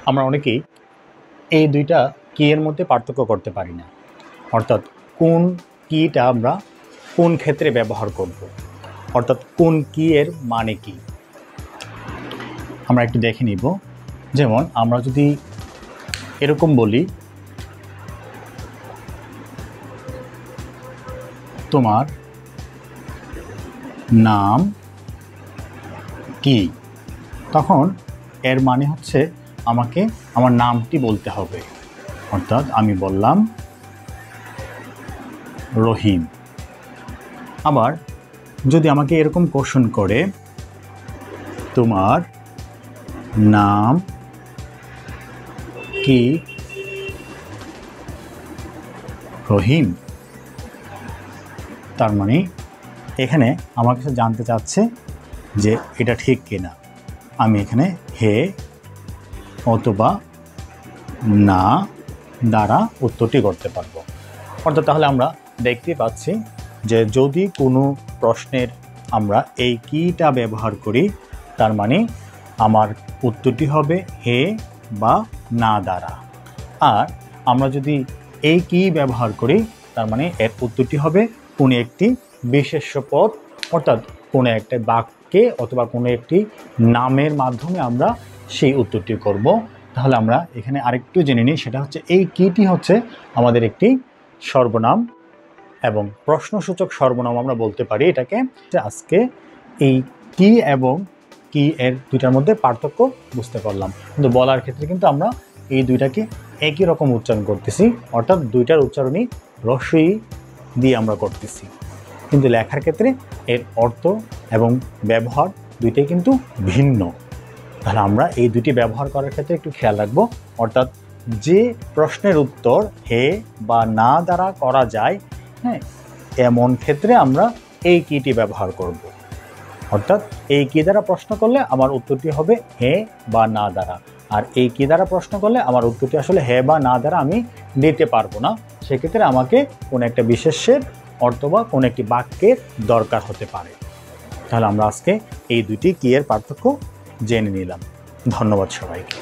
আমরা অনেকেই এই দুইটা কি এর মধ্যে পার্থক্য করতে পারি না, অর্থাৎ কোন কিটা আমরা কোন ক্ষেত্রে ব্যবহার করব, অর্থাৎ কোন কি এর মানে কি আমরা একটু দেখে নিব। যেমন আমরা যদি এরকম বলি, তোমার নাম কি, তখন এর মানে হচ্ছে আমাকে আমার নামটি বলতে হবে। অর্থাৎ আমি বললাম রহিম। আবার যদি আমাকে এরকম কোশ্চেন করে, তোমার নাম কি রহিম, তার মানে এখানে আমার কাছে জানতে চাচ্ছে যে এটা ঠিক কিনা। আমি এখানে হে অথবা না দ্বারা উত্তরটি করতে পারবো। অর্থাৎ তাহলে আমরা দেখতে পাচ্ছি যে যদি কোনো প্রশ্নের আমরা এই কিটা ব্যবহার করি, তার মানে আমার উত্তরটি হবে হে বা না দ্বারা। আর আমরা যদি এই কি ব্যবহার করি, তার মানে এর উত্তরটি হবে কোনো একটি বিশেষ্য পদ, অর্থাৎ কোনো একটা বাক্যে অথবা কোনো একটি নামের মাধ্যমে আমরা সেই উত্তরটি করব। তাহলে আমরা এখানে আরেকটু জেনে নিই, সেটা হচ্ছে এই কিটি হচ্ছে আমাদের একটি সর্বনাম এবং প্রশ্নসূচক সর্বনাম আমরা বলতে পারি এটাকে। আজকে এই কি এবং কি এর দুইটার মধ্যে পার্থক্য বুঝতে পারলাম, কিন্তু বলার ক্ষেত্রে কিন্তু আমরা এই দুইটাকে একই রকম উচ্চারণ করতেছি, অর্থাৎ দুইটার উচ্চারণই রস্বই দিয়ে আমরা করতেছি, কিন্তু লেখার ক্ষেত্রে এর অর্থ এবং ব্যবহার দুইটাই কিন্তু ভিন্ন। তাহলে আমরা এই দুটি ব্যবহার করার ক্ষেত্রে একটু খেয়াল রাখবো। অর্থাৎ যে প্রশ্নের উত্তর হে বা না দ্বারা করা যায়, হ্যাঁ, এমন ক্ষেত্রে আমরা এই কিটি ব্যবহার করব। অর্থাৎ এই কি দ্বারা প্রশ্ন করলে আমার উত্তরটি হবে হে বা না দ্বারা, আর এই কি দ্বারা প্রশ্ন করলে আমার উত্তরটি আসলে হে বা না দ্বারা আমি দিতে পারবো না। সেক্ষেত্রে আমাকে কোনো একটা বিশেষ্যের অথবা কোনো একটি বাক্যের দরকার হতে পারে। তাহলে আমরা আজকে এই দুটি কি এর পার্থক্য জেনে নিলাম। ধন্যবাদ সবাইকে।